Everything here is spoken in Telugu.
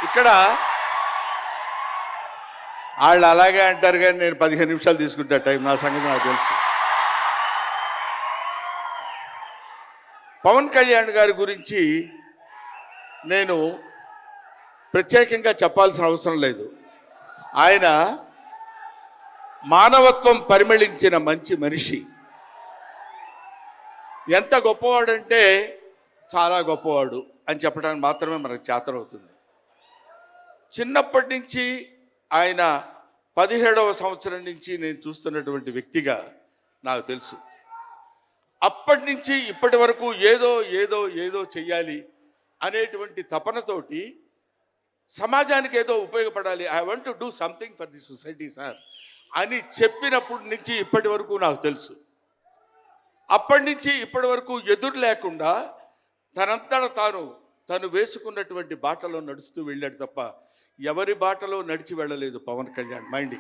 ఇక్కడ వాళ్ళు అలాగే అంటారు కానీ నేను 15 నిమిషాలు తీసుకుంటా టైం, నా సంగతి నాకు తెలుసు. పవన్ కళ్యాణ్ గారి గురించి నేను ప్రత్యేకంగా చెప్పాల్సిన అవసరం లేదు. ఆయన మానవత్వం పరిమళించిన మంచి మనిషి. ఎంత గొప్పవాడంటే చాలా గొప్పవాడు అని చెప్పడానికి మాత్రమే మనకు చేతనవుతుంది. చిన్నప్పటి నుంచి ఆయన 17వ సంవత్సరం నుంచి నేను చూస్తున్నటువంటి వ్యక్తిగా నాకు తెలుసు. అప్పటి నుంచి ఇప్పటి వరకు ఏదో ఏదో ఏదో చెయ్యాలి అనేటువంటి తపనతోటి సమాజానికి ఏదో ఉపయోగపడాలి, I want to do something for the society sir అని చెప్పినప్పటి నుంచి ఇప్పటి వరకు నాకు తెలుసు. అప్పటి నుంచి ఇప్పటి వరకు ఎదురు లేకుండా తనంతట తను వేసుకున్నటువంటి బాటలో నడుస్తూ వెళ్ళాడు తప్ప ఎవరి బాటలో నడిచి వెళ్ళలేదు పవన్ కళ్యాణ్. మైండ్